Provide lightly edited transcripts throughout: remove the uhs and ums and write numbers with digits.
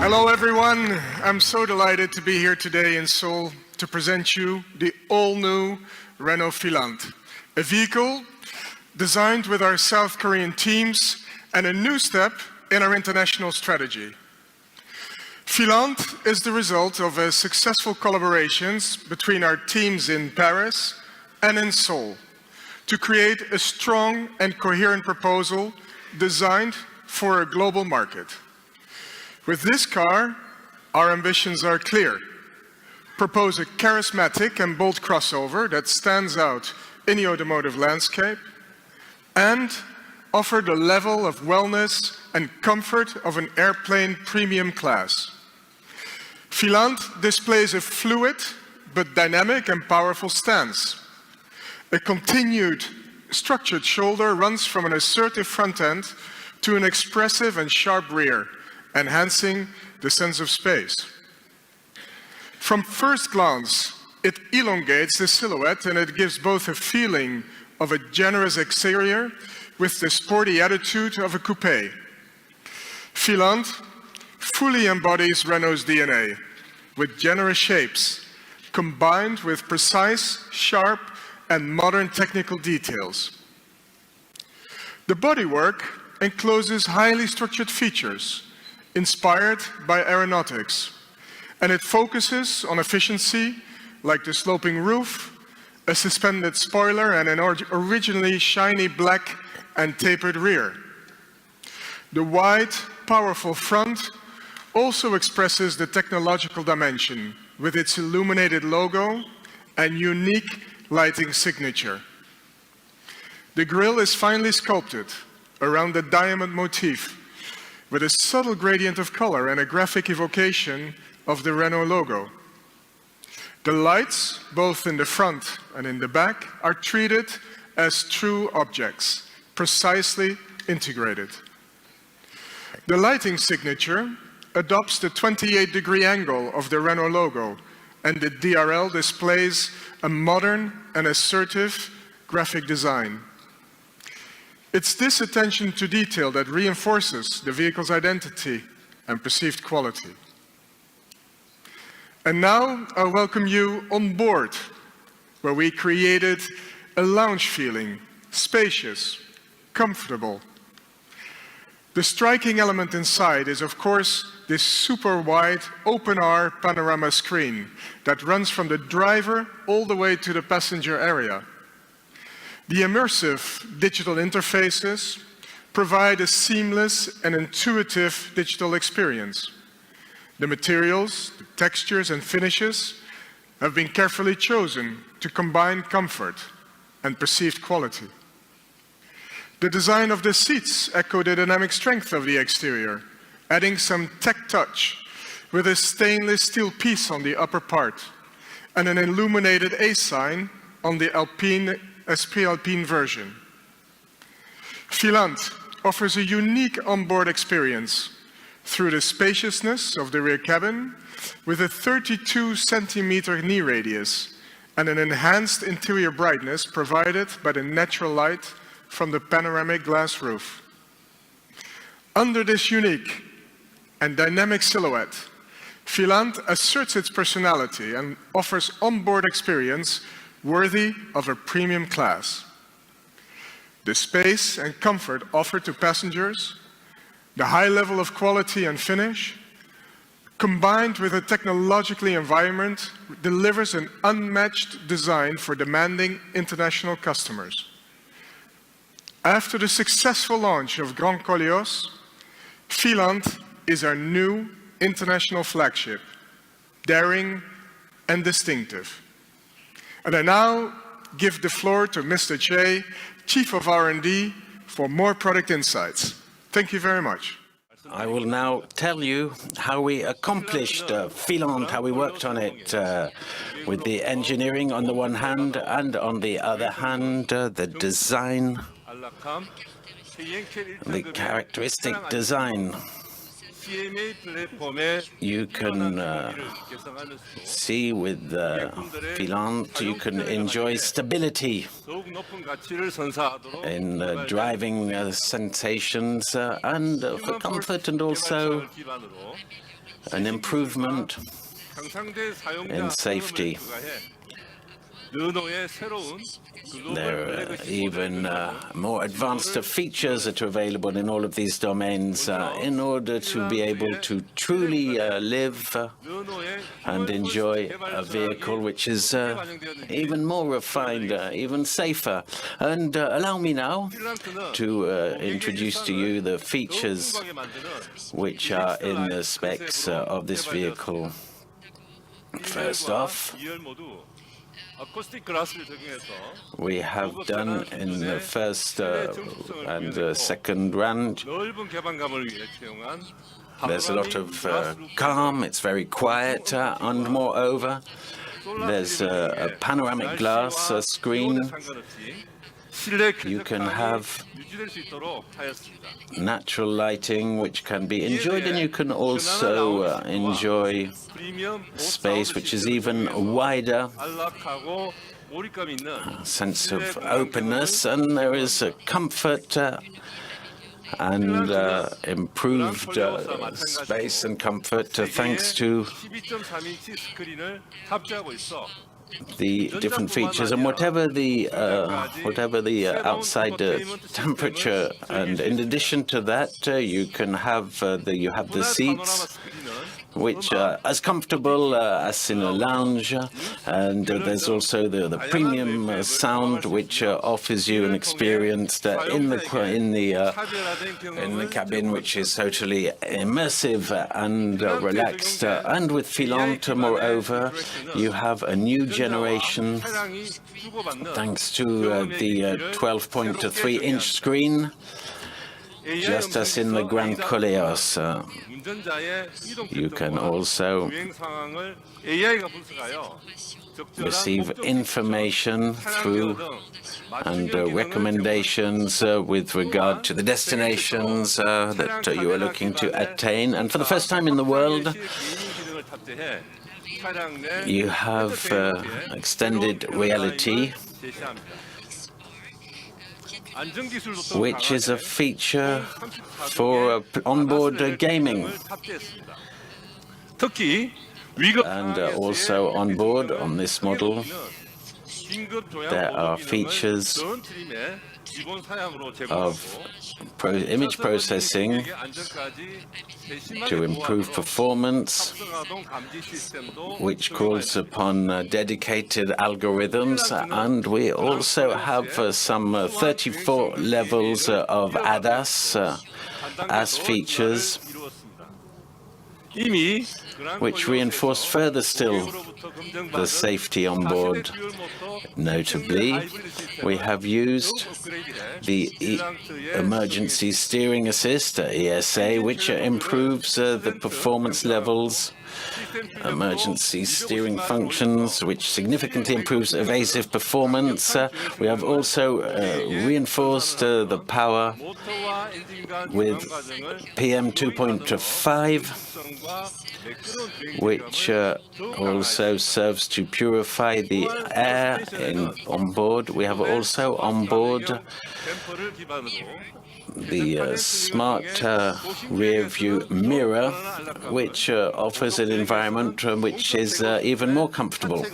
Hello everyone, I'm so delighted to be here today in Seoul to present you the all-new Renault Filante, a vehicle designed with our South Korean teams and a new step in our international strategy. Filante is the result of successful collaborations between our teams in Paris and in Seoul to create a strong and coherent proposal designed for a global market. With this car, our ambitions are clear. Propose a charismatic and bold crossover that stands out in the automotive landscape and offer the level of wellness and comfort of an airplane premium class. Filante displays a fluid but dynamic and powerful stance. A continued structured shoulder runs from an assertive front end to an expressive and sharp rear, enhancing the sense of space. From first glance, it elongates the silhouette and it gives both a feeling of a generous exterior with the sporty attitude of a coupe. Filante fully embodies Renault's DNA, with generous shapes, combined with precise, sharp, and modern technical details. The bodywork encloses highly structured features, inspired by aeronautics, and it focuses on efficiency, like the sloping roof, a suspended spoiler, and an originally shiny black and tapered rear. The wide, powerful front also expresses the technological dimension with its illuminated logo and unique lighting signature. The grille is finely sculpted around the diamond motif with a subtle gradient of color and a graphic evocation of the Renault logo. The lights, both in the front and in the back, are treated as true objects, precisely integrated. The lighting signature adopts the 28-degree angle of the Renault logo, and the DRL displays a modern and assertive graphic design. It's this attention to detail that reinforces the vehicle's identity and perceived quality. And now I welcome you on board, where we created a lounge feeling, spacious, comfortable. The striking element inside is, of course, this super wide open-R panorama screen that runs from the driver all the way to the passenger area. The immersive digital interfaces provide a seamless and intuitive digital experience. The materials, the textures and finishes have been carefully chosen to combine comfort and perceived quality. The design of the seats echo the dynamic strength of the exterior, adding some tech touch with a stainless steel piece on the upper part and an illuminated A sign on the SP Alpine version. Filante offers a unique onboard experience through the spaciousness of the rear cabin with a 32-centimeter knee radius and an enhanced interior brightness provided by the natural light from the panoramic glass roof. Under this unique and dynamic silhouette, Filante asserts its personality and offers onboard experience worthy of a premium class. The space and comfort offered to passengers, the high level of quality and finish, combined with a technologically environment, delivers an unmatched design for demanding international customers. After the successful launch of Grand Koleos, Filante is our new international flagship, daring and distinctive. And I now give the floor to Mr. Che, Chief of R&D, for more product insights. Thank you very much. I will now tell you how we accomplished Filante, how we worked on it with the engineering on the one hand, and on the other hand, the design, the characteristic design. You can see with Filante, you can enjoy stability in driving sensations and for comfort, and also an improvement in safety. There are even more advanced features that are available in all of these domains in order to be able to truly live and enjoy a vehicle which is even more refined, even safer. And allow me now to introduce to you the features which are in the specs of this vehicle. First off, we have done in the first and second round, there's a lot of calm, it's very quiet, and moreover, there's a panoramic glass screen. You can have natural lighting which can be enjoyed, and you can also enjoy space which is even wider, a sense of openness, and there is a comfort and improved space and comfort thanks to the different features, and whatever the outside temperature. And in addition to that, you can have the seats, which are as comfortable as in a lounge, and there's also the premium sound, which offers you an experience in the cabin, which is totally immersive and relaxed. And with Filante, moreover, you have a new generation, thanks to the 12.3-inch screen, just as in the Grand Koleos. You can also receive information through and recommendations with regard to the destinations that you are looking to attain. And for the first time in the world, you have extended reality, which is a feature for onboard gaming. And also on board on this model, there are features of image processing to improve performance, which calls upon dedicated algorithms, and we also have some 34 levels of ADAS as features, which reinforce further still the safety on board. Notably, we have used the emergency steering assist, ESA, which improves the performance levels, emergency steering functions, which significantly improves evasive performance. We have also reinforced the power with PM 2.5, which also serves to purify the air on board. We have also on board the smart rear view mirror, which offers an environment which is even more comfortable.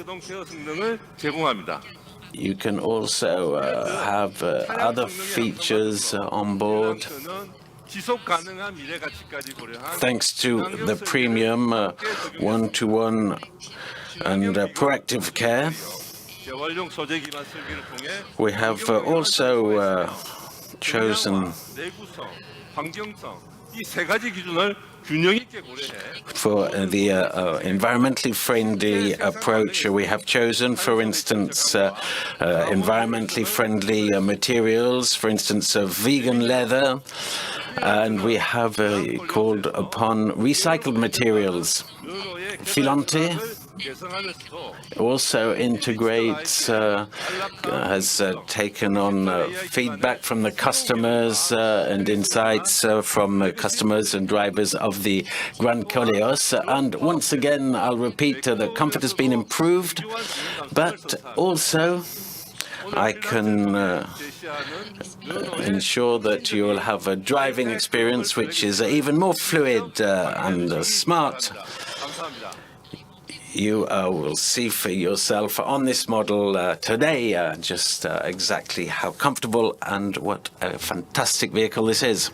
You can also have other features on board, thanks to the premium one-to-one and proactive care. We have also chosen for the environmentally friendly approach. We have chosen, for instance, environmentally friendly materials, for instance, vegan leather, and we have called upon recycled materials. Filante also integrates, has taken on feedback from the customers and insights from customers and drivers of the Gran Koleos. And once again, I'll repeat that comfort has been improved, but also I can ensure that you will have a driving experience which is even more fluid and smart. You will see for yourself on this model today just exactly how comfortable and what a fantastic vehicle this is.